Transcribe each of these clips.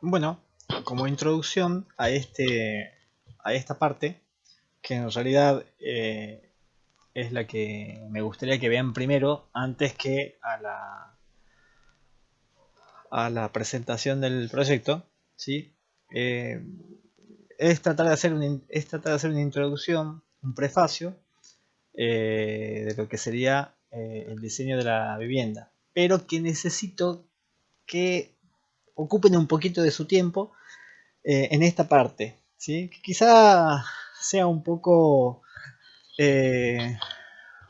Bueno, como introducción a esta parte, que en realidad es la que me gustaría que vean primero antes que a la presentación del proyecto, ¿sí? Eh, es tratar de hacer es tratar de hacer una introducción, un prefacio de lo que sería el diseño de la vivienda, pero que necesito que ocupen un poquito de su tiempo en esta parte, ¿sí? Que quizá sea eh,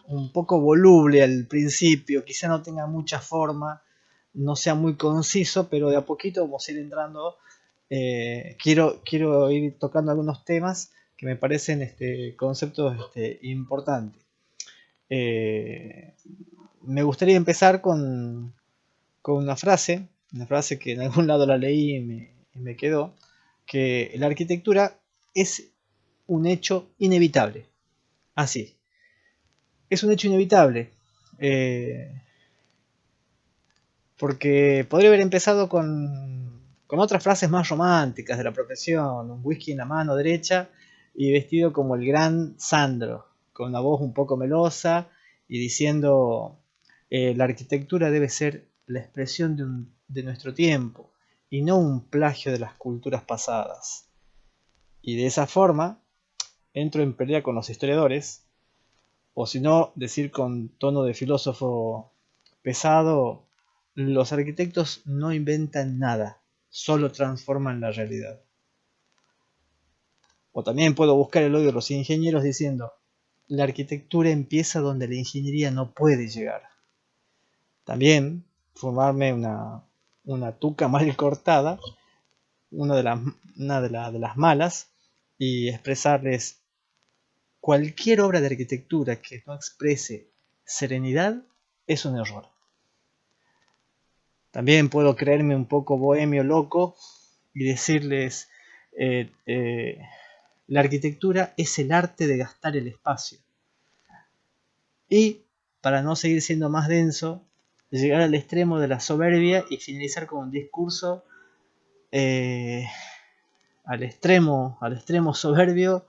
un poco voluble al principio, quizá no tenga mucha forma, no sea muy conciso, pero de a poquito vamos a ir entrando. Quiero ir tocando algunos temas que me parecen conceptos importantes. Eh, Me gustaría empezar con una frase que en algún lado la leí y me quedó, que la arquitectura es un hecho inevitable. Así, es un hecho inevitable. eh, Porque podría haber empezado con otras frases más románticas de la profesión, un whisky en la mano derecha y vestido como el gran Sandro, con una voz un poco melosa y diciendo, la arquitectura debe ser la expresión de nuestro tiempo y no un plagio de las culturas pasadas. Y de esa forma entro en pelea con los historiadores, o si no, decir con tono de filósofo pesado, los arquitectos no inventan nada, solo transforman la realidad. O también puedo buscar el odio de los ingenieros diciendo, la arquitectura empieza donde la ingeniería no puede llegar. También formarme una tuca mal cortada, una de las malas, y expresarles cualquier obra de arquitectura que no exprese serenidad es un error. También puedo creerme un poco bohemio loco y decirles, eh, eh, la arquitectura es el arte de gastar el espacio. Y, para no seguir siendo más denso, llegar al extremo de la soberbia y finalizar con un discurso eh, al extremo soberbio,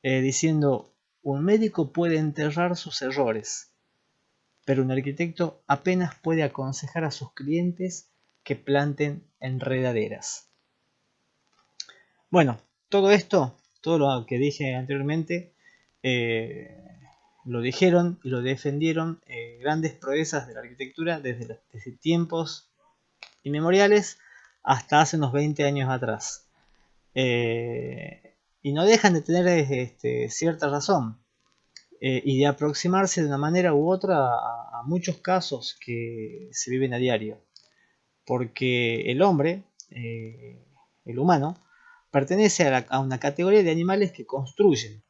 diciendo, un médico puede enterrar sus errores, pero un arquitecto apenas puede aconsejar a sus clientes que planten enredaderas. Bueno, todo esto, todo lo que dije anteriormente, eh, lo dijeron y lo defendieron grandes proezas de la arquitectura desde tiempos inmemoriales hasta hace unos 20 años atrás. Y no dejan de tener cierta razón y de aproximarse de una manera u otra a muchos casos que se viven a diario. Porque el hombre, el humano, pertenece a una categoría de animales que construyen.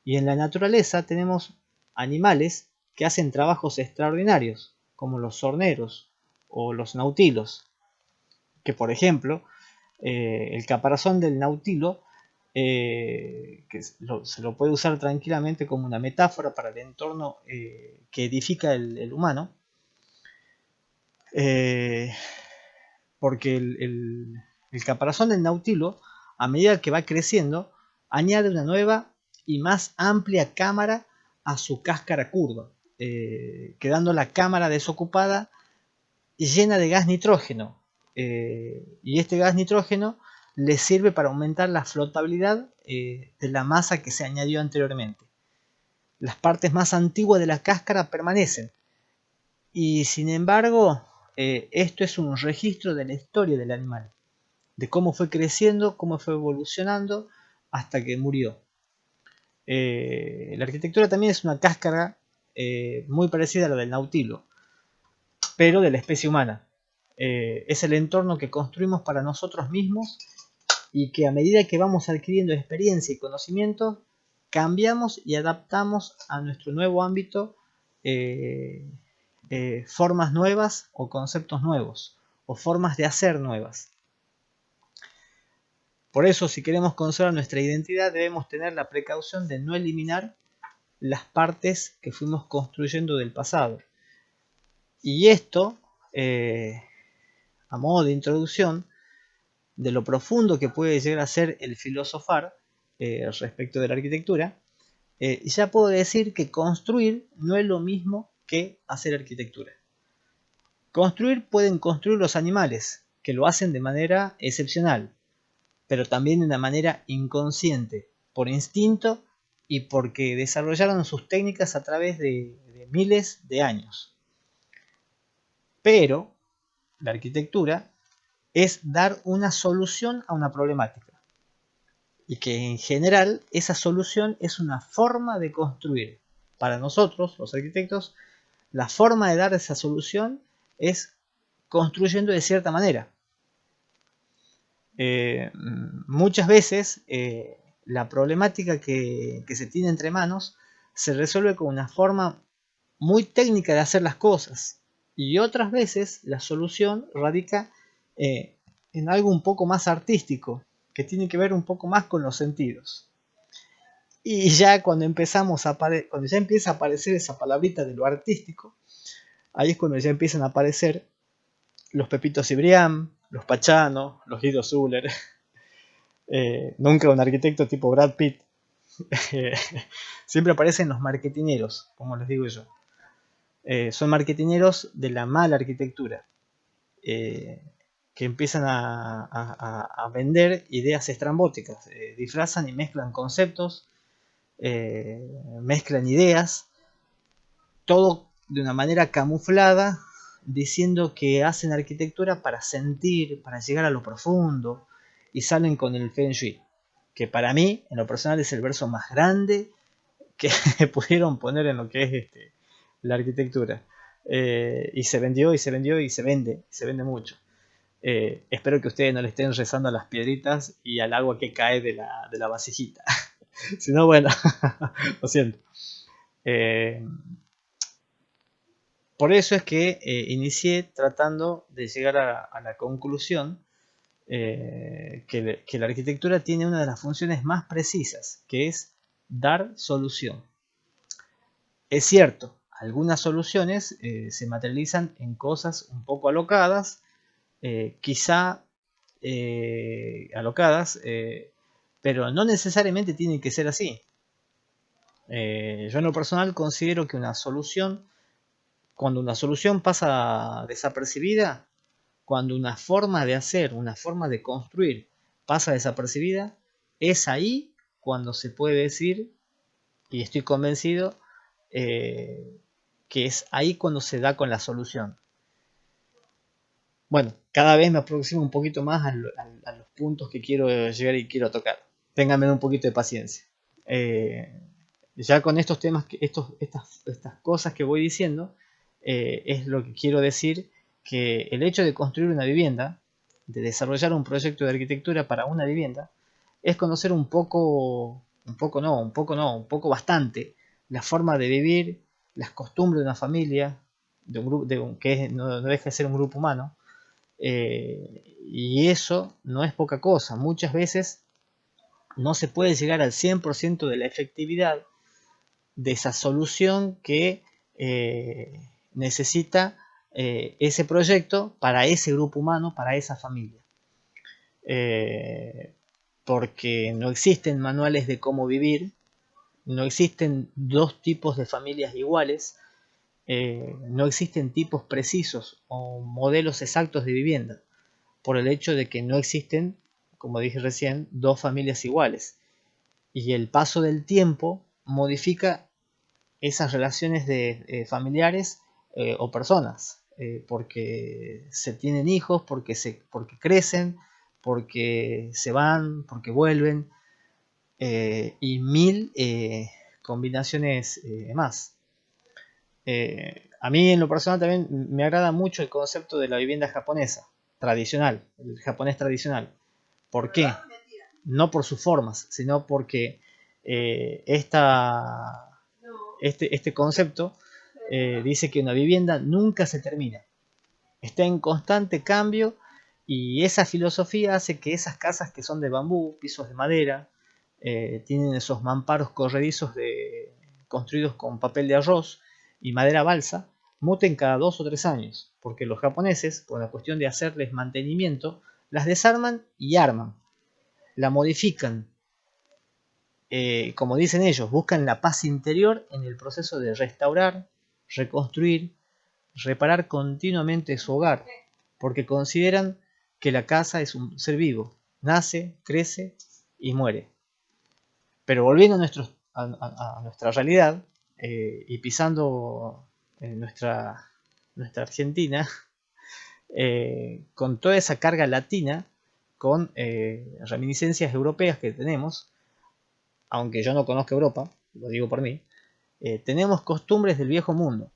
Y en la naturaleza tenemos animales que hacen trabajos extraordinarios, como los horneros o los nautilos. Que por ejemplo, el caparazón del nautilo, se lo puede usar tranquilamente como una metáfora para el entorno que edifica el humano, eh, porque el caparazón del nautilo, a medida que va creciendo, añade una nueva y más amplia cámara a su cáscara curva, quedando la cámara desocupada llena de gas nitrógeno. Y este gas nitrógeno le sirve para aumentar la flotabilidad de la masa que se añadió anteriormente. Las partes más antiguas de la cáscara permanecen, y sin embargo, esto es un registro de la historia del animal, de cómo fue creciendo, cómo fue evolucionando hasta que murió. La arquitectura también es una cáscara muy parecida a la del nautilo, pero de la especie humana. Es el entorno que construimos para nosotros mismos y que a medida que vamos adquiriendo experiencia y conocimiento, cambiamos y adaptamos a nuestro nuevo ámbito eh, formas nuevas o conceptos nuevos o formas de hacer nuevas. Por eso, si queremos conservar nuestra identidad, debemos tener la precaución de no eliminar las partes que fuimos construyendo del pasado. Y esto, a modo de introducción, de lo profundo que puede llegar a ser el filosofar respecto de la arquitectura, ya puedo decir que construir no es lo mismo que hacer arquitectura. Construir pueden construir los animales, que lo hacen de manera excepcional, pero también de una manera inconsciente, por instinto y porque desarrollaron sus técnicas a través de miles de años. Pero la arquitectura es dar una solución a una problemática, y que en general esa solución es una forma de construir. Para nosotros, los arquitectos, la forma de dar esa solución es construyendo de cierta manera. Muchas veces la problemática que se tiene entre manos se resuelve con una forma muy técnica de hacer las cosas, y otras veces la solución radica en algo un poco más artístico, que tiene que ver un poco más con los sentidos. Y ya cuando cuando ya empieza a aparecer esa palabrita de lo artístico, ahí es cuando ya empiezan a aparecer los Pepito Cibrián, los Pachano, los Guido Zuller. Nunca un arquitecto tipo Brad Pitt. Siempre aparecen los marketineros, como les digo yo. Son marketineros de la mala arquitectura, que empiezan a vender ideas estrambóticas. Disfrazan y mezclan conceptos, mezclan ideas, todo de una manera camuflada, diciendo que hacen arquitectura para sentir, para llegar a lo profundo, y salen con el Feng Shui, que para mí, en lo personal, es el verso más grande que pudieron poner en lo que es la arquitectura. Y se vendió, y se vendió, y se vende mucho. Espero que ustedes no le estén rezando a las piedritas y al agua que cae de la vasijita. Si no, bueno, lo siento. Por eso es que inicié tratando de llegar a la conclusión que la arquitectura tiene una de las funciones más precisas, que es dar solución. Es cierto, algunas soluciones se materializan en cosas un poco alocadas, quizá alocadas, pero no necesariamente tienen que ser así. Yo en lo personal considero que cuando una solución pasa desapercibida, cuando una forma de hacer, una forma de construir pasa desapercibida, es ahí cuando se puede decir, y estoy convencido, que es ahí cuando se da con la solución. Bueno, cada vez me aproximo un poquito más a los puntos que quiero llegar y quiero tocar. Ténganme un poquito de paciencia. Ya con estos temas, estas cosas que voy diciendo, es lo que quiero decir, que el hecho de construir una vivienda, de desarrollar un proyecto de arquitectura para una vivienda, es conocer un poco bastante, la forma de vivir, las costumbres de una familia, de un grupo, que no deja de ser un grupo humano, y eso no es poca cosa. Muchas veces no se puede llegar al 100% de la efectividad de esa solución que necesita ese proyecto para ese grupo humano, para esa familia. Porque no existen manuales de cómo vivir, no existen dos tipos de familias iguales, no existen tipos precisos o modelos exactos de vivienda, por el hecho de que no existen, como dije recién, dos familias iguales. Y el paso del tiempo modifica esas relaciones de familiares o personas, porque se tienen hijos, porque crecen, porque se van, porque vuelven, y mil combinaciones más. A mí en lo personal también me agrada mucho el concepto de la vivienda japonesa, tradicional, el japonés tradicional. ¿Por qué? No por sus formas, sino porque este concepto dice que una vivienda nunca se termina, está en constante cambio, y esa filosofía hace que esas casas que son de bambú, pisos de madera, tienen esos mamparos corredizos construidos con papel de arroz y madera balsa, muten cada 2 o 3 años, porque los japoneses, por la cuestión de hacerles mantenimiento, las desarman y arman, la modifican. Como dicen ellos, buscan la paz interior en el proceso de restaurar, reconstruir, reparar continuamente su hogar, porque consideran que la casa es un ser vivo, nace, crece y muere. Pero volviendo a nuestra realidad y pisando nuestra Argentina, con toda esa carga latina, con reminiscencias europeas que tenemos, aunque yo no conozco Europa, lo digo por mí, tenemos costumbres del viejo mundo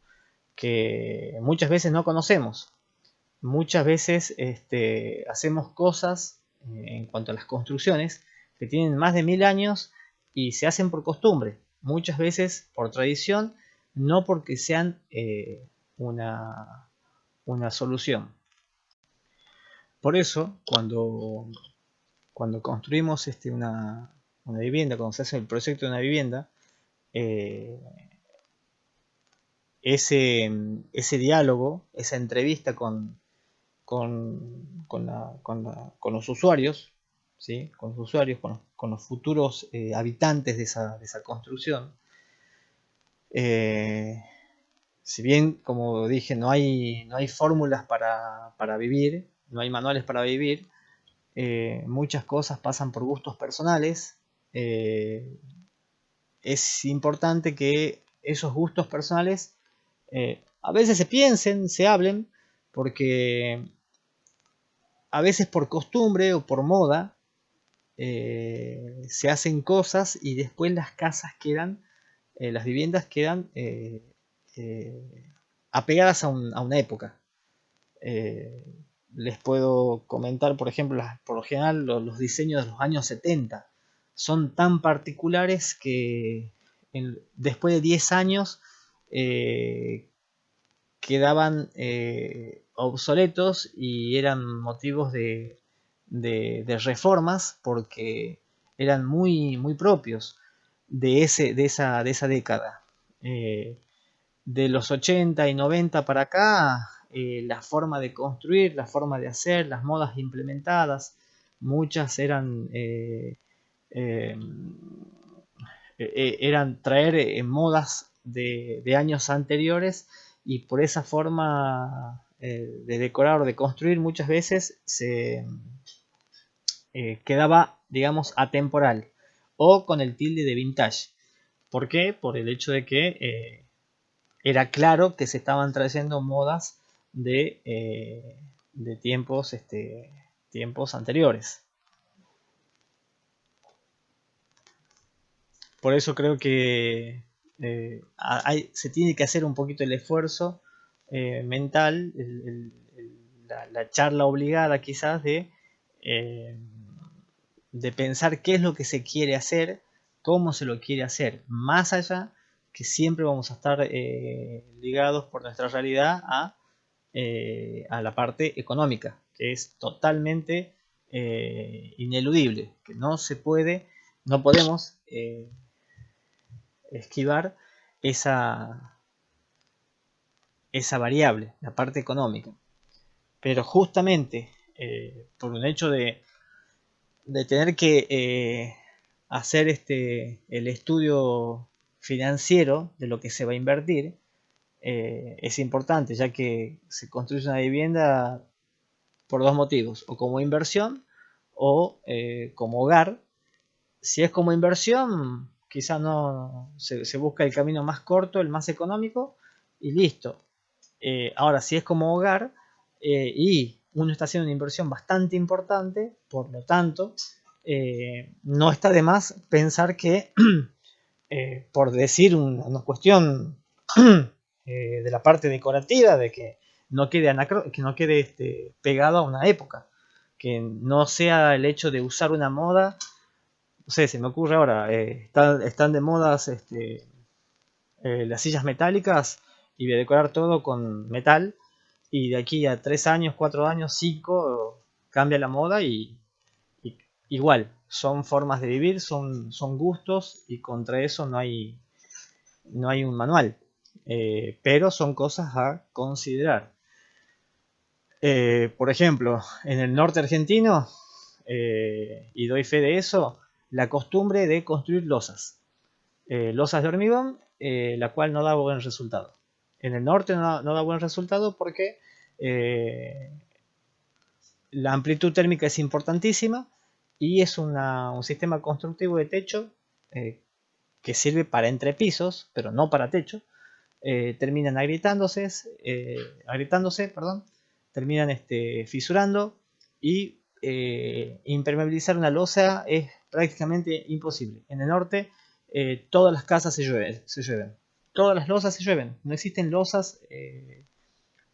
que muchas veces no conocemos. Muchas veces hacemos cosas en cuanto a las construcciones que tienen más de 1000 años y se hacen por costumbre, muchas veces por tradición, no porque sean una solución. Por eso, cuando construimos una vivienda, cuando se hace el proyecto de una vivienda, eh, ese diálogo, esa entrevista con los usuarios, ¿sí? Con los futuros habitantes de esa construcción. Si bien, como dije, no hay fórmulas para vivir, no hay manuales para vivir, muchas cosas pasan por gustos personales. Es importante que esos gustos personales a veces se piensen, se hablen, porque a veces por costumbre o por moda se hacen cosas y después las casas quedan, las viviendas quedan apegadas a una época. Les puedo comentar, por ejemplo, por lo general los diseños de los años 70 son tan particulares que después de 10 años quedaban obsoletos y eran motivos de reformas porque eran muy propios de esa década. De los 80 y 90 para acá, la forma de construir, la forma de hacer, las modas implementadas, muchas eran traer modas de años anteriores, y por esa forma de decorar o de construir muchas veces se quedaba, digamos, atemporal o con el tilde de vintage. ¿Por qué? Por el hecho de que era claro que se estaban trayendo modas de tiempos anteriores. Por eso creo que se tiene que hacer un poquito el esfuerzo mental, la charla obligada quizás eh, de pensar qué es lo que se quiere hacer, cómo se lo quiere hacer, más allá que siempre vamos a estar ligados por nuestra realidad a la parte económica, que es totalmente ineludible, que no podemos esquivar esa variable, la parte económica. Pero justamente por un hecho de tener que hacer el estudio financiero de lo que se va a invertir, es importante, ya que se construye una vivienda por dos motivos: o como inversión o como hogar. Si es como inversión, quizás no se busca el camino más corto, el más económico, y listo. Ahora, si es como hogar y uno está haciendo una inversión bastante importante, por lo tanto, no está de más pensar que, por decir una cuestión de la parte decorativa, de que no quede pegado a una época, que no sea el hecho de usar una moda. No sé, se me ocurre ahora, están de modas las sillas metálicas, y voy a decorar todo con metal, y de aquí a 3 años, 4 años, 5, cambia la moda y igual, son formas de vivir, son gustos, y contra eso no hay un manual, pero son cosas a considerar. Por ejemplo, en el norte argentino, y doy fe de eso, la costumbre de construir losas. Losas de hormigón, la cual no da buen resultado. En el norte no da buen resultado porque la amplitud térmica es importantísima y es un sistema constructivo de techo eh, que sirve para entrepisos, pero no para techo. Terminan agrietándose, perdón, terminan fisurando y impermeabilizar una losa es prácticamente imposible. En el norte todas las casas se llueven, todas las losas se llueven, no existen losas,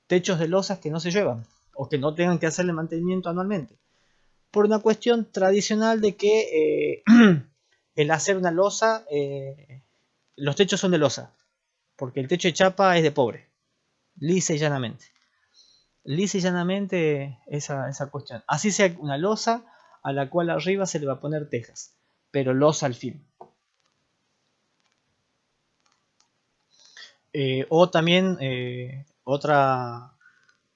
techos de losas que no se lluevan o que no tengan que hacerle mantenimiento anualmente, por una cuestión tradicional de que el hacer una losa, los techos son de losa, porque el techo de chapa es de pobre, lisa y llanamente. Lisa y llanamente esa cuestión. Así sea una losa a la cual arriba se le va a poner tejas, pero losa al fin. O también otra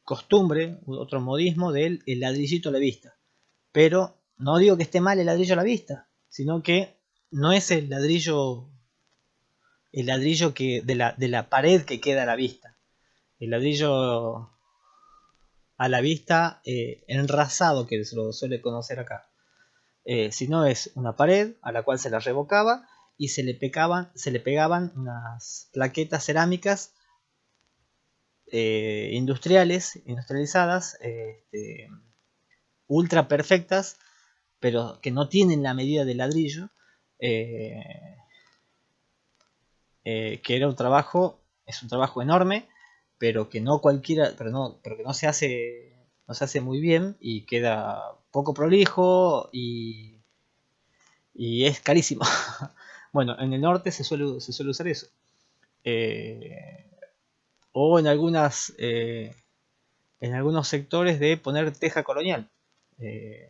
costumbre, otro modismo del el ladrillito a la vista. Pero no digo que esté mal el ladrillo a la vista, sino que no es el ladrillo que de la pared que queda a la vista. El ladrillo a la vista enrasado, que se lo suele conocer acá. Si no, es una pared a la cual se la revocaba y se le pegaban unas plaquetas cerámicas industrializadas, ultra perfectas, pero que no tienen la medida del ladrillo, eh, que era es un trabajo enorme, pero que no cualquiera, pero que no se hace muy bien y queda poco prolijo y es carísimo. Bueno, en el norte se suele usar eso. Eh, o en algunos sectores de poner teja colonial. Eh,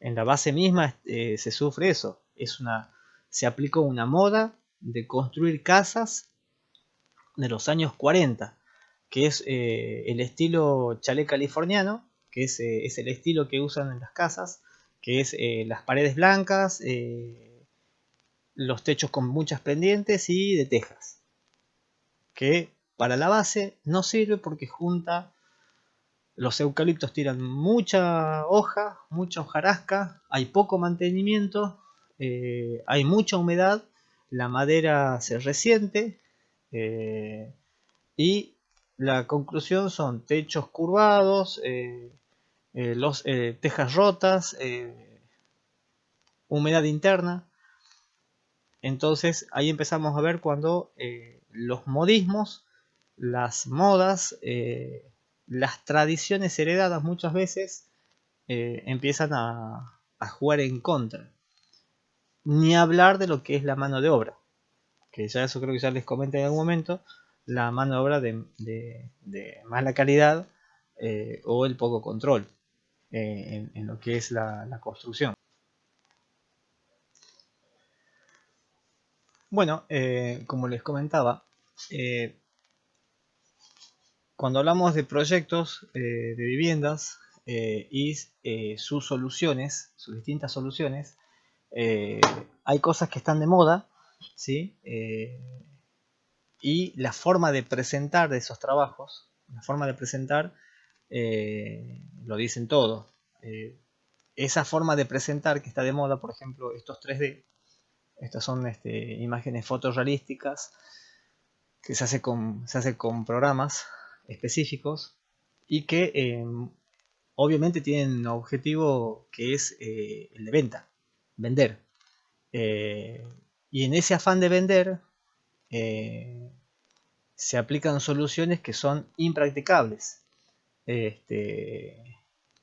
en la base misma se sufre eso. Se aplicó una moda de construir casas de los años 40, que es el estilo chalet californiano, que es el estilo que usan en las casas, que es las paredes blancas, los techos con muchas pendientes y de tejas, que para la base no sirve porque junta, los eucaliptos tiran mucha hoja, mucha hojarasca, hay poco mantenimiento, hay mucha humedad, la madera se resiente, eh, y la conclusión son techos curvados, tejas rotas, humedad interna. Entonces ahí empezamos a ver cuando los modismos, las modas, las tradiciones heredadas muchas veces empiezan a jugar en contra. Ni hablar de lo que es la mano de obra, que ya eso creo que ya les comenté en algún momento, la mano de obra de mala calidad o el poco control en lo que es la construcción. Bueno, como les comentaba, eh, cuando hablamos de proyectos de viviendas y sus soluciones, sus distintas soluciones, hay cosas que están de moda, ¿sí? Y la forma de presentar de esos trabajos, la forma de presentar, lo dicen todo. Esa forma de presentar que está de moda, por ejemplo, estos 3D, estas son imágenes fotorrealísticas que se hace con programas específicos y que obviamente tienen un objetivo que es el de venta, vender. Eh, y en ese afán de vender eh, se aplican soluciones que son impracticables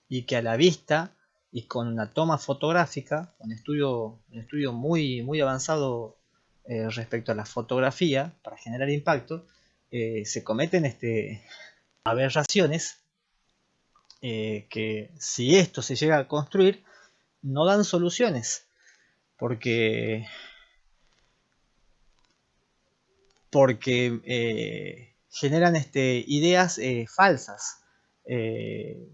y que a la vista y con una toma fotográfica, un estudio muy avanzado respecto a la fotografía para generar impacto, se cometen aberraciones que si esto se llega a construir no dan soluciones porque generan ideas falsas. En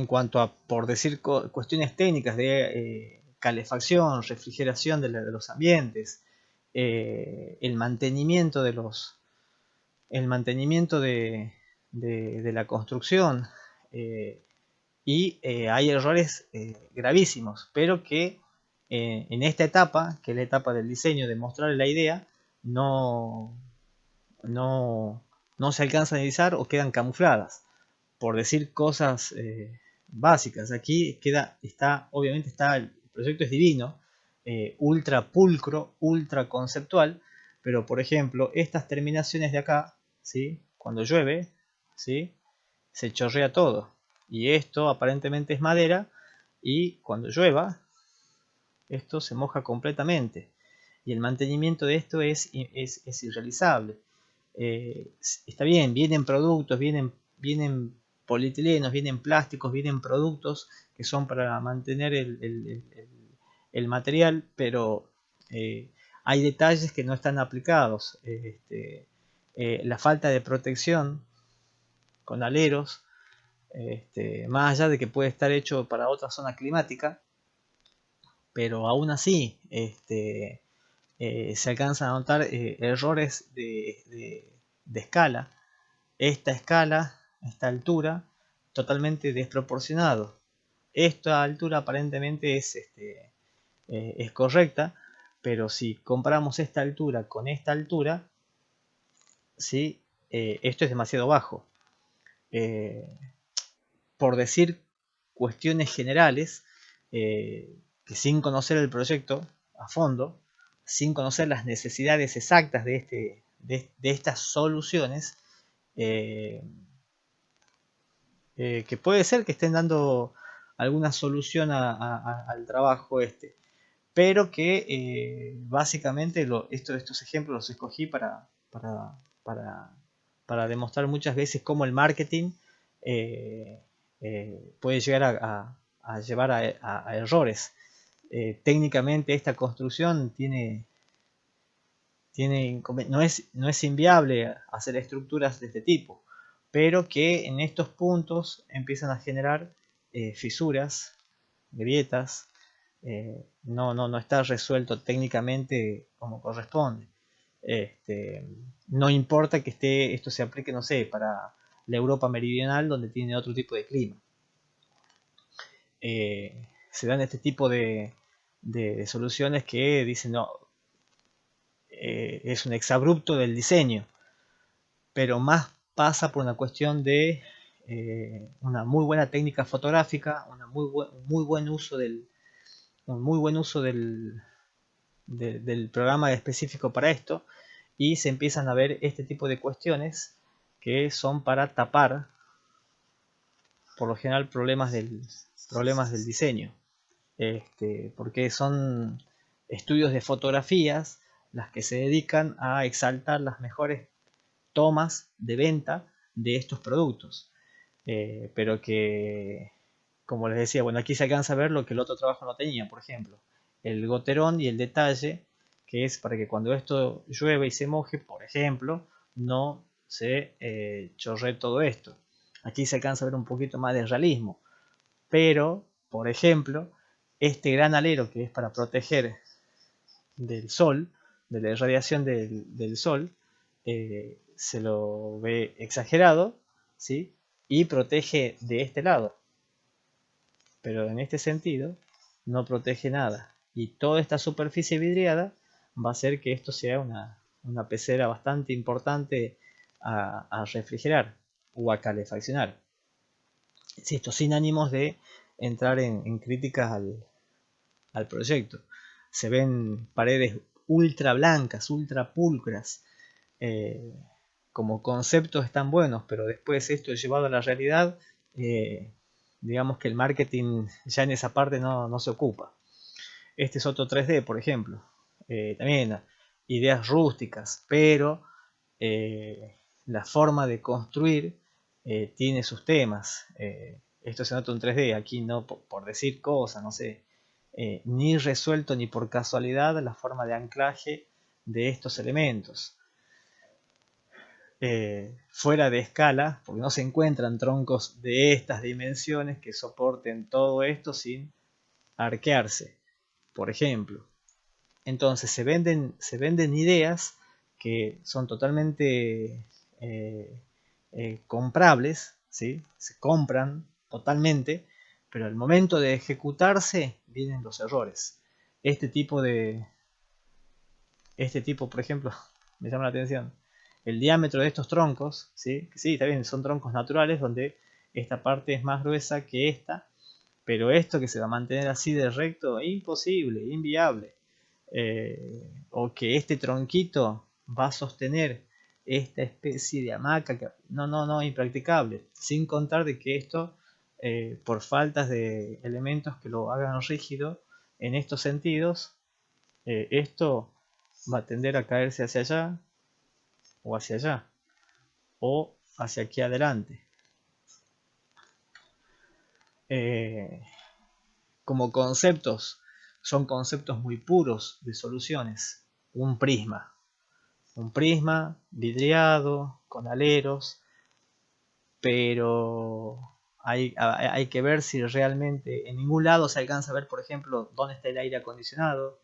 cuanto a, por decir, cuestiones técnicas de calefacción, refrigeración de los ambientes, el mantenimiento de la construcción, y hay errores gravísimos, pero que en esta etapa, que es la etapa del diseño, de mostrarle la idea, no, no, no se alcanzan a analizar o quedan camufladas. Por decir cosas básicas, aquí obviamente el proyecto es divino, ultra pulcro, ultra conceptual, pero por ejemplo, estas terminaciones de acá, ¿sí? Cuando llueve, ¿sí? Se chorrea todo. Y esto aparentemente es madera, y cuando llueva, esto se moja completamente. Y el mantenimiento de esto es irrealizable. Está bien, vienen productos, vienen polietilenos, vienen plásticos, vienen productos que son para mantener el material, pero hay detalles que no están aplicados. La falta de protección con aleros, más allá de que puede estar hecho para otra zona climática, pero aún así se alcanzan a notar errores de escala. Esta altura, totalmente desproporcionado. Esta altura aparentemente es correcta, pero si comparamos esta altura con esta altura, ¿sí? Esto es demasiado bajo. Por decir cuestiones generales, que sin conocer el proyecto a fondo, sin conocer las necesidades exactas de estas soluciones, que puede ser que estén dando alguna solución al trabajo pero que básicamente estos ejemplos los escogí para demostrar muchas veces cómo el marketing eh, puede llegar a llevar a errores. Técnicamente esta construcción no es inviable hacer estructuras de este tipo, pero que en estos puntos empiezan a generar fisuras, grietas. No está resuelto técnicamente como corresponde. No importa que esto se aplique, no sé, para la Europa meridional, donde tiene otro tipo de clima. Se dan este tipo de soluciones que dicen, no, es un exabrupto del diseño, pero más pasa por una cuestión de una muy buena técnica fotográfica, un muy buen uso del programa específico para esto, y se empiezan a ver este tipo de cuestiones que son para tapar, por lo general, problemas del diseño, porque son estudios de fotografías las que se dedican a exaltar las mejores tomas de venta de estos productos, pero que, como les decía, bueno, aquí se alcanza a ver lo que el otro trabajo no tenía. Por ejemplo, el goterón y el detalle, que es para que cuando esto llueve y se moje, por ejemplo, no se chorree todo esto. Aquí se alcanza a ver un poquito más de realismo, pero, por ejemplo, este gran alero que es para proteger del sol, de la irradiación del sol, se lo ve exagerado, ¿sí? Y protege de este lado, pero en este sentido no protege nada, y toda esta superficie vidriada va a hacer que esto sea una pecera bastante importante a refrigerar o a calefaccionar. Esto sin ánimos de entrar en críticas al proyecto. Se ven paredes ultra blancas, ultra pulcras. Como conceptos están buenos, pero después esto llevado a la realidad, digamos que el marketing ya en esa parte no se ocupa. Este es otro 3D, por ejemplo. También ideas rústicas, pero la forma de construir tiene sus temas. Esto se nota en 3D, aquí no por decir cosas, no sé, ni resuelto ni por casualidad la forma de anclaje de estos elementos. fuera de escala, porque no se encuentran troncos de estas dimensiones que soporten todo esto sin arquearse, por ejemplo. Entonces se venden ideas que son totalmente comprables, ¿sí? Se compran totalmente, pero al momento de ejecutarse vienen los errores. Este tipo de, este tipo, por ejemplo, me llama la atención. El diámetro de estos troncos, ¿sí? Sí, está bien, son troncos naturales donde esta parte es más gruesa que esta, pero esto que se va a mantener así de recto, imposible, inviable. O que este tronquito va a sostener esta especie de hamaca, que no, impracticable. Sin contar de que esto, por faltas de elementos que lo hagan rígido en estos sentidos, esto va a tender a caerse hacia allá o hacia allá o hacia aquí adelante. Eh, como conceptos, son conceptos muy puros de soluciones. Un prisma vidriado con aleros, pero hay que ver si realmente en ningún lado se alcanza a ver, por ejemplo, dónde está el aire acondicionado,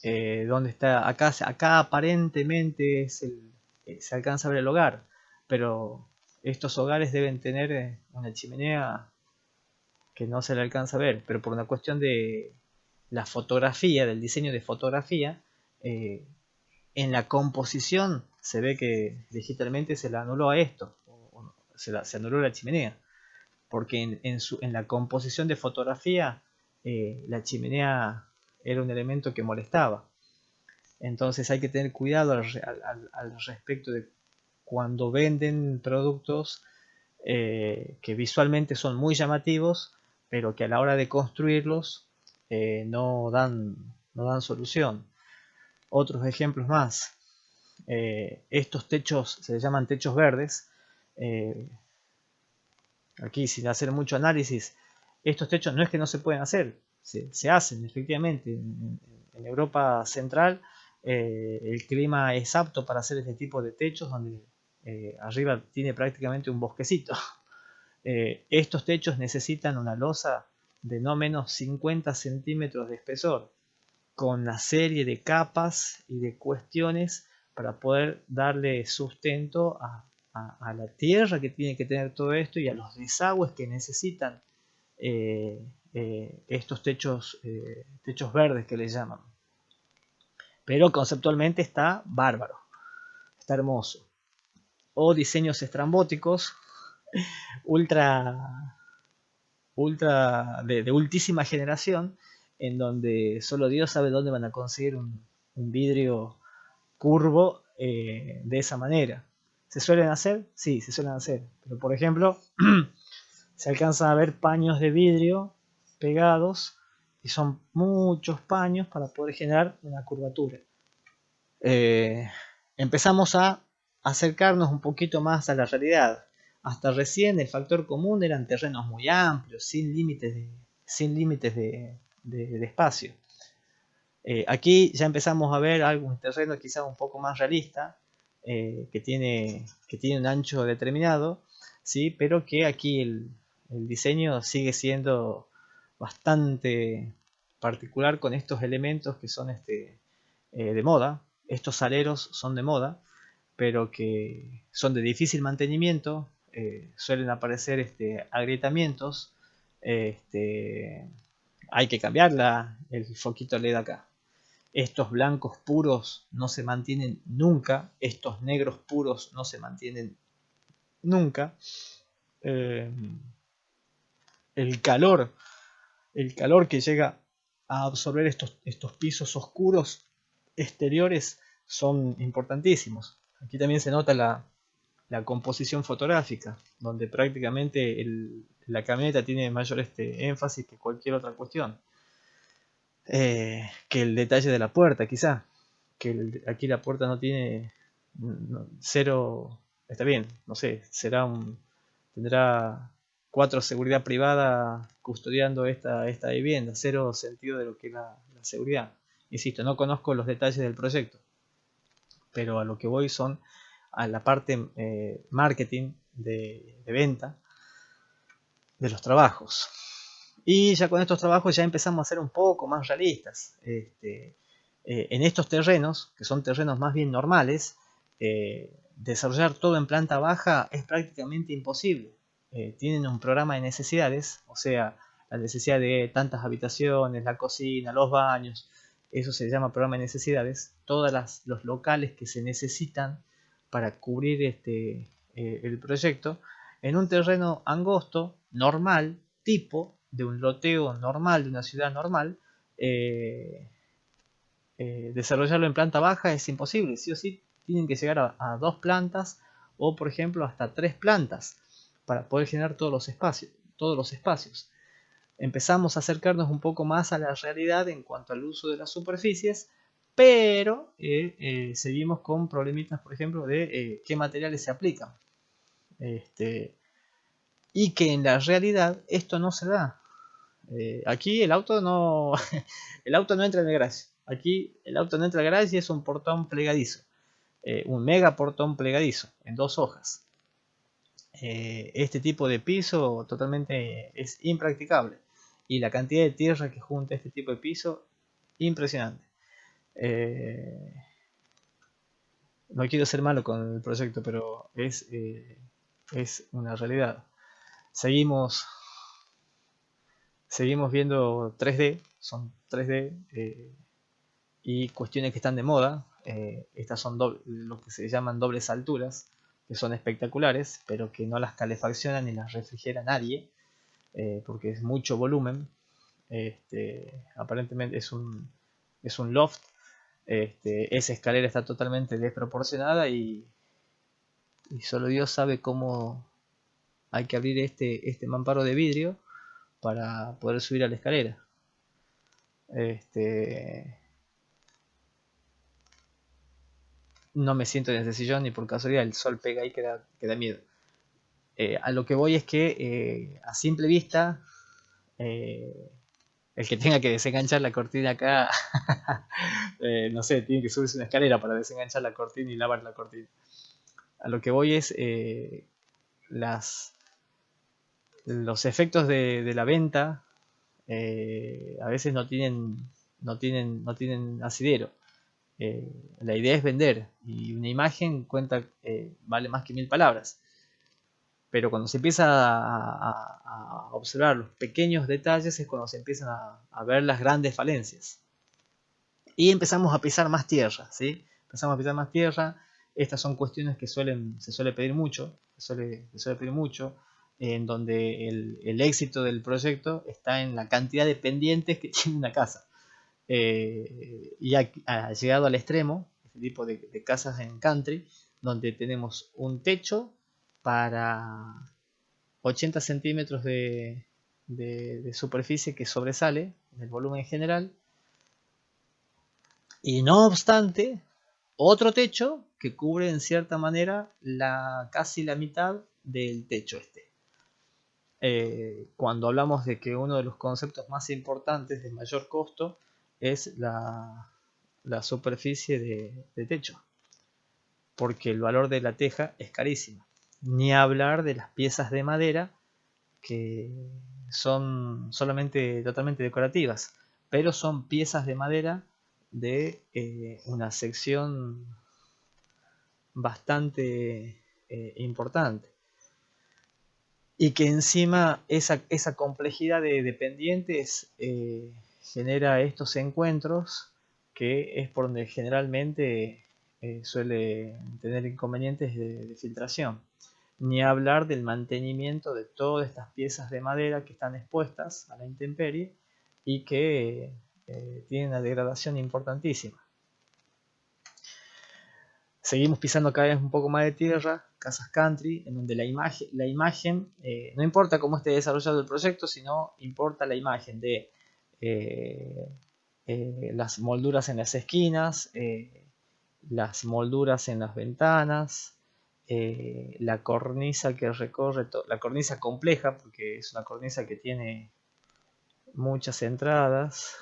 dónde está, acá aparentemente se alcanza a ver el hogar, pero estos hogares deben tener una chimenea que no se le alcanza a ver, pero por una cuestión de la fotografía, del diseño de fotografía, eh, en la composición se ve que digitalmente se le anuló a esto, se anuló la chimenea, porque en la composición de fotografía la chimenea era un elemento que molestaba. Entonces hay que tener cuidado al respecto de cuando venden productos que visualmente son muy llamativos, pero que a la hora de construirlos no dan solución. Otros ejemplos más. Estos techos se les llaman techos verdes. Eh, Aquí, sin hacer mucho análisis, estos techos no es que no se pueden hacer, se hacen efectivamente. En Europa Central el clima es apto para hacer este tipo de techos donde arriba tiene prácticamente un bosquecito. Estos techos necesitan una losa de no menos 50 centímetros de espesor, con una serie de capas y de cuestiones para poder darle sustento a la tierra que tiene que tener todo esto y a los desagües que necesitan estos techos verdes que le llaman. Pero conceptualmente está bárbaro, está hermoso. O diseños estrambóticos, ultra de ultísima generación, en donde solo Dios sabe dónde van a conseguir un vidrio curvo de esa manera. ¿Se suelen hacer? Sí, se suelen hacer. Pero por ejemplo, se alcanzan a ver paños de vidrio pegados y son muchos paños para poder generar una curvatura. Empezamos a acercarnos un poquito más a la realidad. Hasta recién el factor común eran terrenos muy amplios, sin límites de espacio. Aquí ya empezamos a ver algún terreno quizás un poco más realista, que tiene un ancho determinado, ¿sí? Pero que aquí el diseño sigue siendo bastante particular con estos elementos que son de moda. Estos aleros son de moda, pero que son de difícil mantenimiento. Suelen aparecer agrietamientos. Hay que cambiar el foquito LED acá. Estos blancos puros no se mantienen nunca. Estos negros puros no se mantienen nunca. Eh, el calor que llega a absorber estos pisos oscuros exteriores son importantísimos. Aquí también se nota la composición fotográfica, donde prácticamente la camioneta tiene mayor énfasis que cualquier otra cuestión. Que el detalle de la puerta, quizá. Que aquí la puerta no tiene cero. Está bien, no sé, tendrá 4 seguridad privada custodiando esta vivienda, cero sentido de lo que es la seguridad. Insisto, no conozco los detalles del proyecto, pero a lo que voy son a la parte marketing de venta de los trabajos. Y ya con estos trabajos ya empezamos a ser un poco más realistas. En estos terrenos, que son terrenos más bien normales, desarrollar todo en planta baja es prácticamente imposible. Tienen un programa de necesidades, o sea, la necesidad de tantas habitaciones, la cocina, los baños, eso se llama programa de necesidades. Todos los locales que se necesitan para cubrir el proyecto en un terreno angosto, normal, tipo de un loteo normal, de una ciudad normal. Desarrollarlo en planta baja es imposible, sí o sí tienen que llegar a 2 plantas o por ejemplo hasta 3 plantas para poder generar todos los espacios. Empezamos a acercarnos un poco más a la realidad en cuanto al uso de las superficies, pero seguimos con problemitas, por ejemplo, de qué materiales se aplican. Y que en la realidad esto no se da. Aquí el auto no el auto no entra en el garage. Aquí el auto no entra al garage y es un portón plegadizo. Un mega portón plegadizo en 2 hojas. Este tipo de piso totalmente es impracticable. Y la cantidad de tierra que junta este tipo de piso, impresionante. No quiero ser malo con el proyecto, pero es una realidad. Seguimos viendo 3D, son 3D y cuestiones que están de moda. Estas son lo que se llaman dobles alturas, que son espectaculares, pero que no las calefacciona ni las refrigera nadie, porque es mucho volumen. Aparentemente es un loft. Esa escalera está totalmente desproporcionada y solo Dios sabe cómo hay que abrir este mamparo de vidrio para poder subir a la escalera. No me siento en ese sillón ni por casualidad, el sol pega ahí que da miedo. A lo que voy es que a simple vista, el que tenga que desenganchar la cortina acá, no sé, tiene que subirse una escalera para desenganchar la cortina y lavar la cortina. A lo que voy es los efectos de la venta a veces no tienen asidero. La idea es vender y una imagen vale más que 1000 palabras. Pero cuando se empieza a observar los pequeños detalles es cuando se empiezan a ver las grandes falencias. Y empezamos a pisar más tierra, ¿sí? Empezamos a pisar más tierra. Estas son cuestiones que se suele pedir mucho, en donde el éxito del proyecto está en la cantidad de pendientes que tiene una casa. Y ha llegado al extremo, este tipo de casas en country, donde tenemos un techo para 80 centímetros de superficie que sobresale del volumen general, y no obstante otro techo que cubre en cierta manera casi la mitad del techo cuando hablamos de que uno de los conceptos más importantes de mayor costo es la superficie de techo, porque el valor de la teja es carísimo. Ni hablar de las piezas de madera que son solamente totalmente decorativas, pero son piezas de madera de una sección bastante importante, y que encima esa complejidad de dependientes genera estos encuentros que es por donde generalmente suele tener inconvenientes de filtración. Ni hablar del mantenimiento de todas estas piezas de madera que están expuestas a la intemperie y que tienen una degradación importantísima. Seguimos pisando cada vez un poco más de tierra, casas country, en donde la imagen no importa cómo esté desarrollado el proyecto, sino importa la imagen de las molduras en las esquinas, las molduras en las ventanas, la cornisa que recorre, la cornisa compleja, porque es una cornisa que tiene muchas entradas,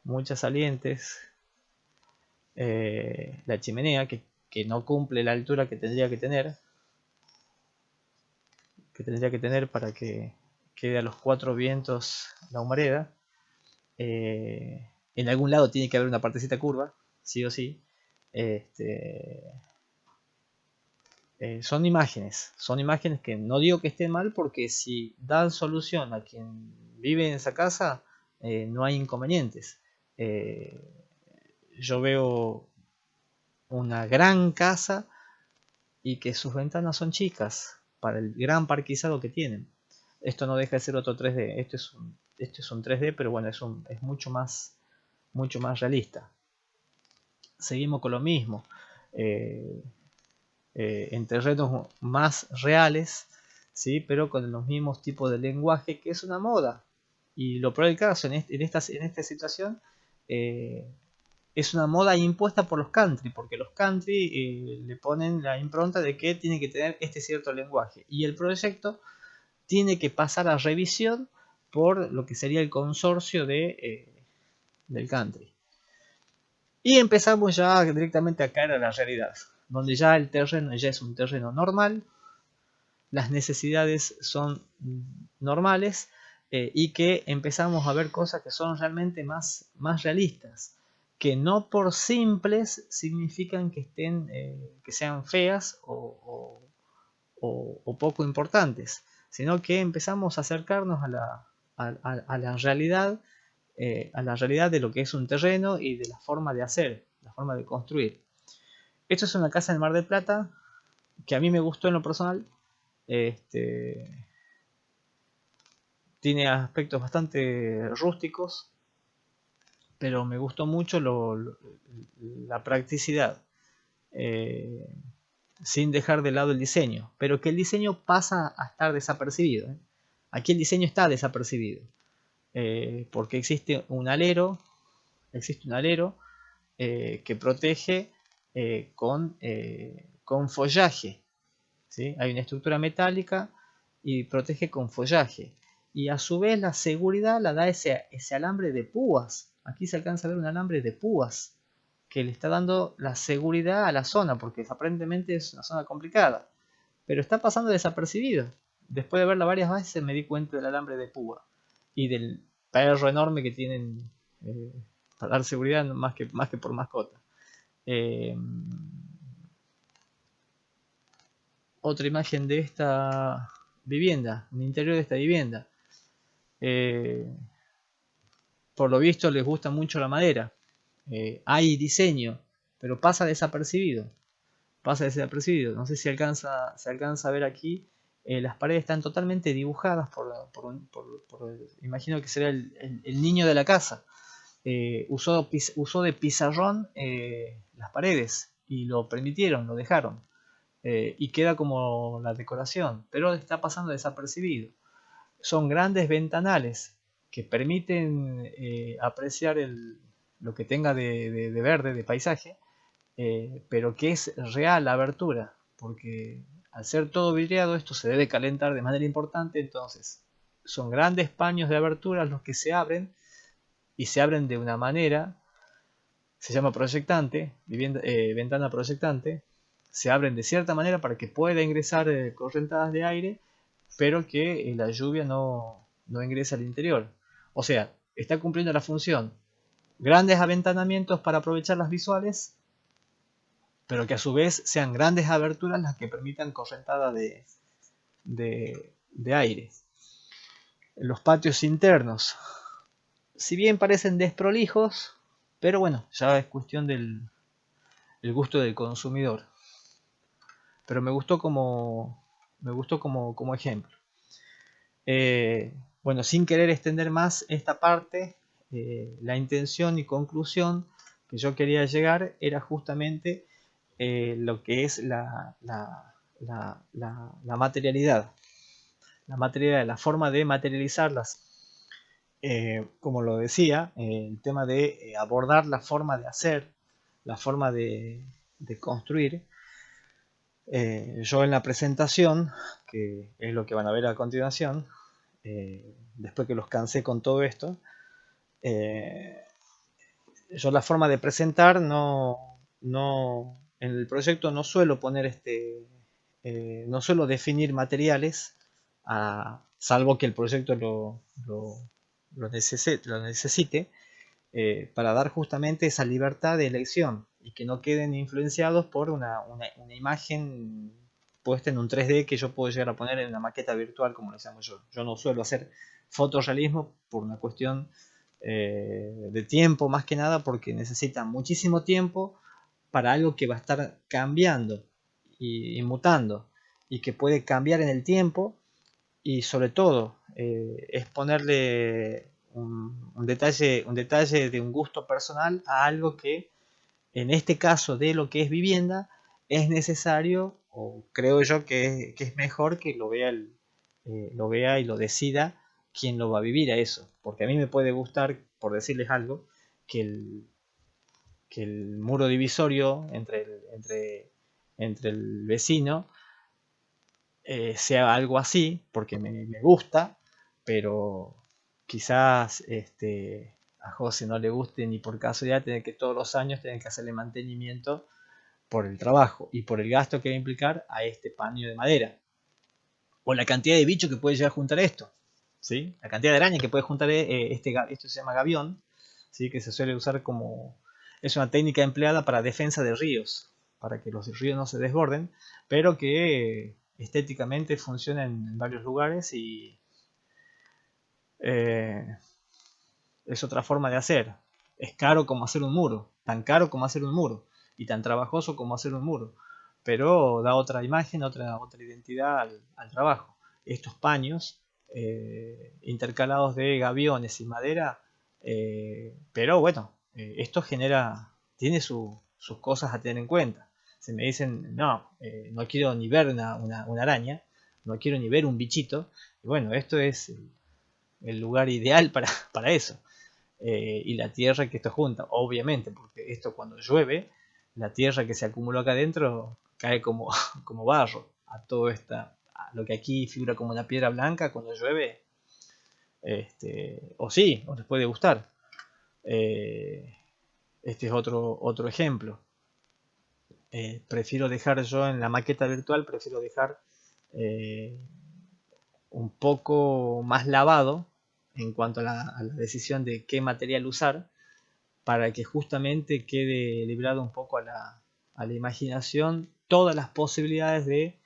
muchas salientes, la chimenea, que que no cumple la altura que tendría que tener para que quede a los 4 vientos la humareda. En algún lado tiene que haber una partecita curva, sí o sí. Son imágenes que no digo que estén mal, porque si dan solución a quien vive en esa casa, no hay inconvenientes. Yo veo una gran casa y que sus ventanas son chicas para el gran parquizado que tienen. Esto no deja de ser otro 3D. Esto es un 3D, pero bueno, es mucho más realista. Seguimos con lo mismo. En terrenos más reales, ¿sí? Pero con los mismos tipos de lenguaje, que es una moda. Y lo peor del caso, en esta situación, es una moda impuesta por los country, porque los country le ponen la impronta de que tiene que tener este cierto lenguaje. Y el proyecto tiene que pasar a revisión por lo que sería el consorcio del country. Y empezamos ya directamente a caer a la realidad, donde ya el terreno ya es un terreno normal, las necesidades son normales, y que empezamos a ver cosas que son realmente más realistas, que no por simples significan que que sean feas o poco importantes, sino que empezamos a acercarnos a la realidad, a la realidad de lo que es un terreno y de la forma de hacer, la forma de construir. Esto es una casa en Mar del Plata que a mí me gustó en lo personal. Tiene aspectos bastante rústicos, pero me gustó mucho la practicidad, sin dejar de lado el diseño, pero que el diseño pasa a estar desapercibido. Aquí el diseño está desapercibido, porque existe un alero que protege con follaje, ¿sí? Hay una estructura metálica y protege con follaje, y a su vez la seguridad la da ese alambre de púas. Aquí se alcanza a ver un alambre de púas que le está dando la seguridad a la zona, porque aparentemente es una zona complicada, pero está pasando desapercibido. Después de verla varias veces me di cuenta del alambre de púa y del perro enorme que tienen, para dar seguridad más que por mascota. Otra imagen de esta vivienda, el interior de esta vivienda. Por lo visto les gusta mucho la madera. Hay diseño, pero pasa desapercibido. No sé si se alcanza a ver aquí. Las paredes están totalmente dibujadas imagino que será el niño de la casa. Usó de pizarrón las paredes y lo permitieron, lo dejaron. Y queda como la decoración, pero está pasando desapercibido. Son grandes ventanales que permiten apreciar lo que tenga de verde, de paisaje, pero que es real la abertura, porque al ser todo vidriado esto se debe calentar de manera importante. Entonces son grandes paños de abertura los que se abren, y se abren de una manera, se llama proyectante, ventana proyectante. Se abren de cierta manera para que pueda ingresar corrientadas de aire, pero que la lluvia no ingrese al interior. O sea, está cumpliendo la función. Grandes aventanamientos para aprovechar las visuales, pero que a su vez sean grandes aberturas las que permitan correntada de aire. Los patios internos, si bien parecen desprolijos, pero bueno, ya es cuestión del gusto del consumidor. Pero me gustó como ejemplo. Bueno, sin querer extender más esta parte, la intención y conclusión que yo quería llegar era justamente lo que es la materialidad. La materialidad, la forma de materializarlas. Como lo decía, el tema de abordar la forma de hacer, la forma de construir. Yo en la presentación, que es lo que van a ver a continuación, después que los cansé con todo esto, yo la forma de presentar no En el proyecto no suelo poner no suelo definir materiales, salvo que el proyecto lo necesite, para dar justamente esa libertad de elección y que no queden influenciados por una imagen puesta en un 3D que yo puedo llegar a poner en una maqueta virtual, como lo llamo yo. Yo no suelo hacer fotorrealismo por una cuestión de tiempo, más que nada porque necesita muchísimo tiempo para algo que va a estar cambiando y mutando y que puede cambiar en el tiempo, y sobre todo es ponerle un detalle de un gusto personal a algo que en este caso de lo que es vivienda es necesario, o creo yo que es mejor que lo vea y lo decida quien lo va a vivir a eso, porque a mí me puede gustar, por decirles algo, que el muro divisorio entre el vecino sea algo así, porque me gusta, pero quizás a José no le guste ni por casualidad tener que todos los años tener que hacerle mantenimiento por el trabajo y por el gasto que va a implicar a este paño de madera. O la cantidad de bichos que puede llegar a juntar esto. ¿Sí? La cantidad de arañas que puede juntar esto se llama gavión, ¿sí? Que se suele usar como... Es una técnica empleada para defensa de ríos, para que los ríos no se desborden, pero que estéticamente funciona en varios lugares y eh, es otra forma de hacer. Es caro como hacer un muro, tan caro como hacer un muro y tan trabajoso como hacer un muro, pero da otra imagen, otra identidad al trabajo. Estos paños intercalados de gaviones y madera, pero bueno, esto tiene sus cosas a tener en cuenta. Si me dicen, no, no quiero ni ver una araña, no quiero ni ver un bichito, y bueno, esto es el lugar ideal para eso. Y la tierra que esto junta, obviamente, porque esto cuando llueve, la tierra que se acumuló acá adentro cae como, como barro a a lo que aquí figura como una piedra blanca cuando llueve, o sí, o les puede gustar. Eh, este es otro ejemplo. Prefiero dejar yo en la maqueta virtual, prefiero dejar eh, un poco más lavado en cuanto a la decisión de qué material usar, para que justamente quede librado un poco a la imaginación todas las posibilidades de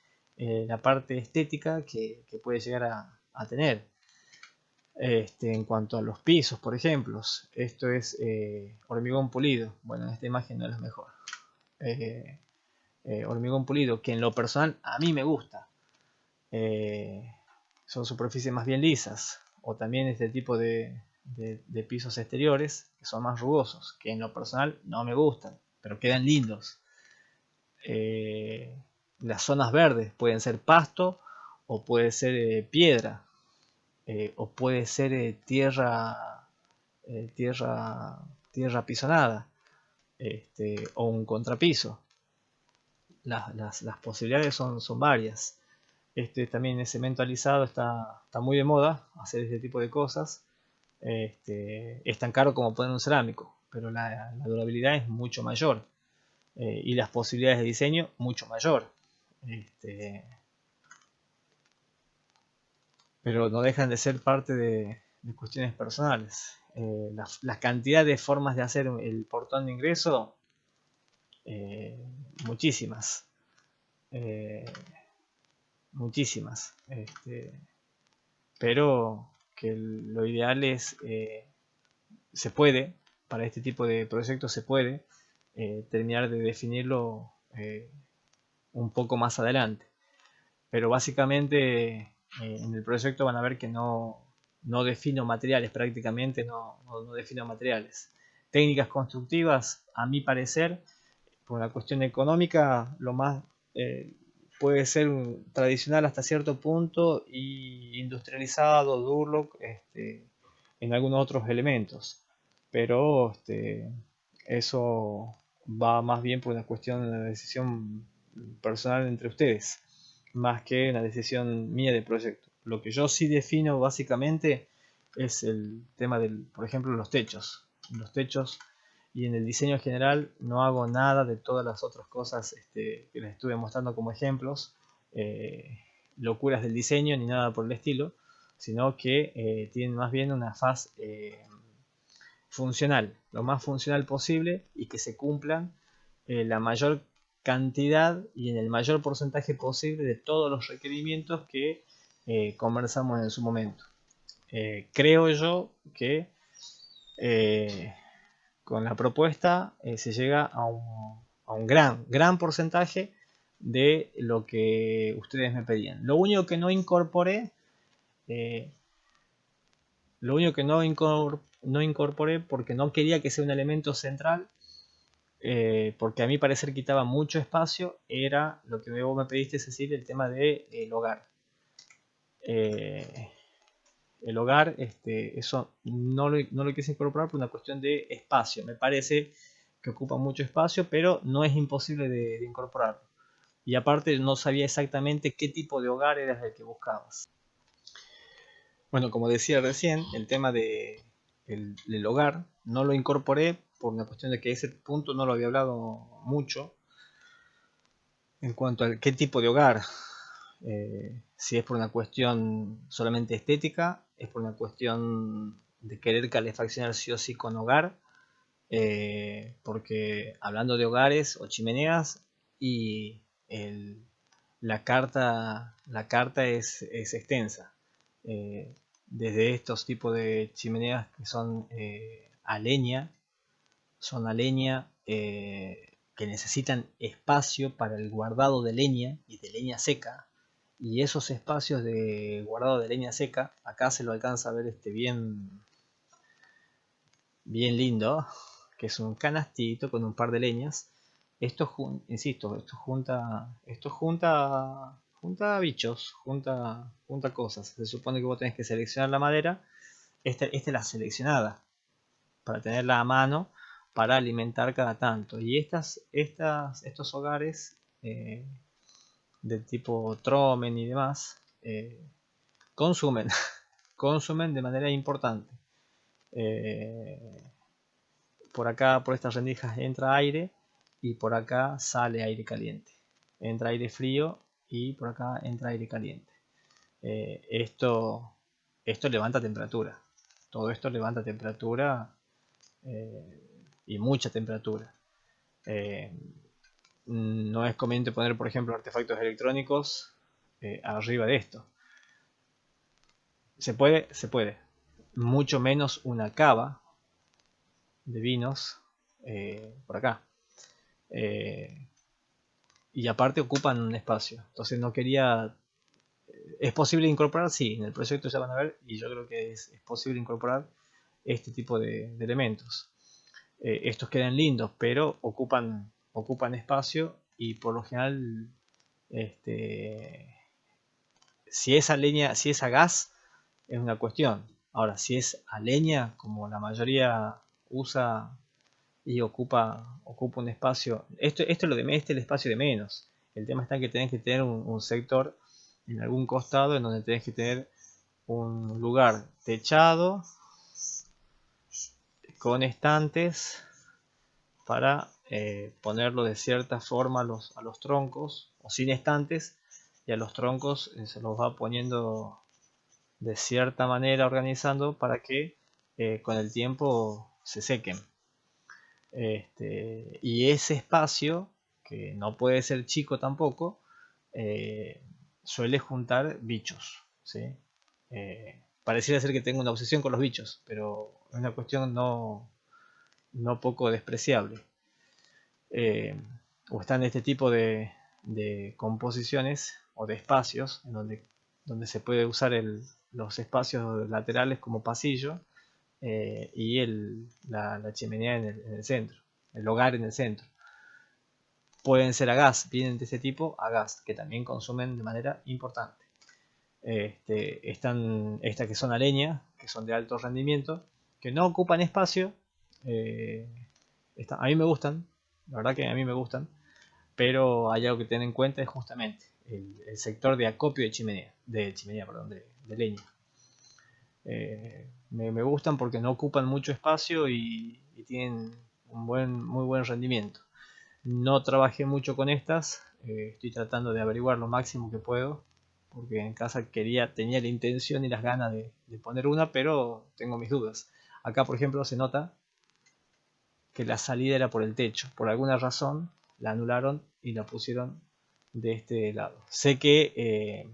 la parte estética que puede llegar a tener. En cuanto a los pisos, por ejemplo, esto es hormigón pulido. Bueno, en esta imagen no es lo mejor. Eh, Hormigón pulido, que en lo personal a mí me gusta. Eh, Son superficies más bien lisas. O también este tipo de pisos exteriores que son más rugosos, que en lo personal no me gustan, pero quedan lindos. Las zonas verdes pueden ser pasto, o puede ser piedra, o puede ser eh, tierra, tierra apisonada, o un contrapiso. Las posibilidades son varias. También es cemento alisado, está muy de moda hacer este tipo de cosas. Es tan caro como poner un cerámico, pero la durabilidad es mucho mayor, y las posibilidades de diseño mucho mayor. Pero no dejan de ser parte de cuestiones personales. La cantidad de formas de hacer el portón de ingreso, eh, muchísimas. eh, Muchísimas. Pero que lo ideal es, se puede, para este tipo de proyectos se puede terminar de definirlo un poco más adelante. Pero básicamente en el proyecto van a ver que no defino materiales, prácticamente no defino materiales. Técnicas constructivas, a mi parecer, por una cuestión económica, lo más puede ser tradicional hasta cierto punto y industrializado, Durlock, en algunos otros elementos. Pero eso va más bien por una cuestión de decisión personal entre ustedes, más que una decisión mía de proyecto. Lo que yo sí defino básicamente es el tema por ejemplo, los techos. Los techos y en el diseño general no hago nada de todas las otras cosas que les estuve mostrando como ejemplos, locuras del diseño ni nada por el estilo, sino que tienen más bien una faz funcional, lo más funcional posible y que se cumplan la mayor cantidad y en el mayor porcentaje posible de todos los requerimientos que conversamos en su momento. Creo yo que con la propuesta se llega a un gran porcentaje de lo que ustedes me pedían. Lo único que no incorporé, no incorporé porque no quería que sea un elemento central, porque a mi parecer quitaba mucho espacio, era lo que vos me pediste, Cecilia, el tema del hogar. El hogar, eso no lo quise incorporar por una cuestión de espacio. Me parece que ocupa mucho espacio, pero no es imposible de incorporarlo. Y aparte no sabía exactamente qué tipo de hogar era el que buscabas. Bueno, como decía recién, el tema del hogar no lo incorporé por una cuestión de que ese punto no lo había hablado mucho en cuanto a qué tipo de hogar. Si es por una cuestión solamente estética, es por una cuestión de querer calefaccionar sí o sí con hogar, porque hablando de hogares o chimeneas, y la carta es extensa. Desde estos tipos de chimeneas que son a leña, que necesitan espacio para el guardado de leña y de leña seca, y esos espacios de guardado de leña seca, acá se lo alcanza a ver bien lindo, que es un canastito con un par de leñas. Insisto, esto junta bichos, junta cosas. Se supone que vos tenés que seleccionar la madera. Esta es la seleccionada para tenerla a mano para alimentar cada tanto. Y estos hogares del tipo Tromen y demás consumen consumen de manera importante. Por acá, por estas rendijas, entra aire y por acá sale aire caliente. Entra aire frío y por acá entra aire caliente. Esto levanta temperatura. Todo esto levanta temperatura y mucha temperatura. No es conveniente poner, por ejemplo, artefactos electrónicos arriba de esto. Se puede. Mucho menos una cava de vinos por acá. Y aparte ocupan un espacio. Entonces no quería... ¿Es posible incorporar? Sí, en el proyecto ya van a ver y yo creo que es posible incorporar este tipo de elementos. Estos quedan lindos, pero ocupan espacio y por lo general si es a gas es una cuestión. Ahora, si es a leña, como la mayoría usa y ocupa un espacio, esto es el espacio de menos. El tema está en que tenés que tener un sector en algún costado en donde tenés que tener un lugar techado con estantes para ponerlo de cierta forma a los troncos, o sin estantes, y a los troncos se los va poniendo de cierta manera, organizando para que con el tiempo se sequen. Y ese espacio, que no puede ser chico tampoco, suele juntar bichos, ¿sí? Pareciera ser que tengo una obsesión con los bichos, pero es una cuestión no poco despreciable. O están este tipo de composiciones o de espacios en donde se puede usar los espacios laterales como pasillo y la chimenea en el centro, el hogar en el centro. Pueden ser a gas, vienen de ese tipo a gas, que también consumen de manera importante. Están estas que son a leña, que son de alto rendimiento, que no ocupan espacio. A mí me gustan, la verdad que a mí me gustan, pero hay algo que tener en cuenta, es justamente el sector de acopio de de leña. Me gustan porque no ocupan mucho espacio y tienen muy buen rendimiento. No trabajé mucho con estas, estoy tratando de averiguar lo máximo que puedo, porque en casa tenía la intención y las ganas de poner una, pero tengo mis dudas. Acá, por ejemplo, se nota que la salida era por el techo. Por alguna razón la anularon y la pusieron de este lado. Sé que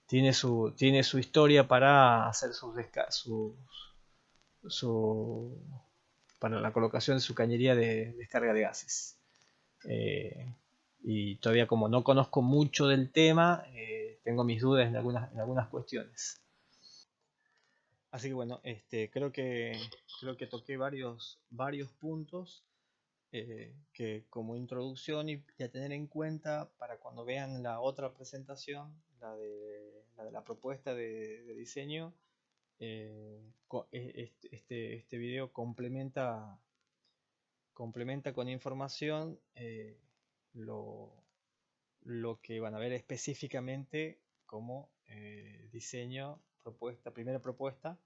tiene su historia para hacer su para la colocación de su cañería de descarga de gases. Eh, y todavía como no conozco mucho del tema, tengo mis dudas en algunas cuestiones. Así que bueno, creo que toqué varios puntos que como introducción y a tener en cuenta para cuando vean la otra presentación, la de la propuesta de diseño, este video complementa con información lo, lo que van a ver específicamente como diseño, primera propuesta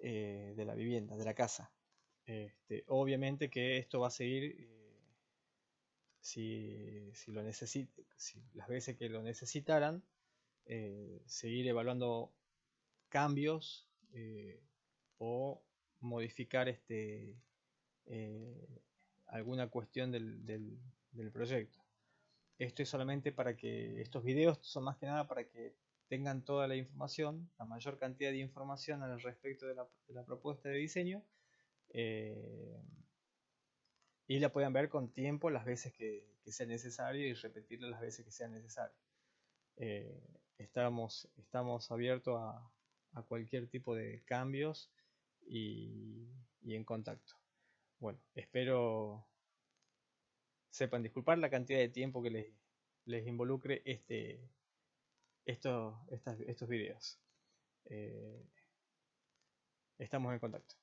de la vivienda, de la casa. Obviamente que esto va a seguir si lo si las veces que lo necesitaran, seguir evaluando cambios o modificar eh, alguna cuestión del proyecto. Esto es solamente para que estos videos son más que nada para que tengan toda la información, la mayor cantidad de información al respecto de la propuesta de diseño eh, y la puedan ver con tiempo las veces que sea necesario y repetirla las veces que sea necesario. Estamos abiertos a cualquier tipo de cambios y en contacto. Bueno, espero sepan disculpar la cantidad de tiempo que les involucre estos videos. Eh, estamos en contacto.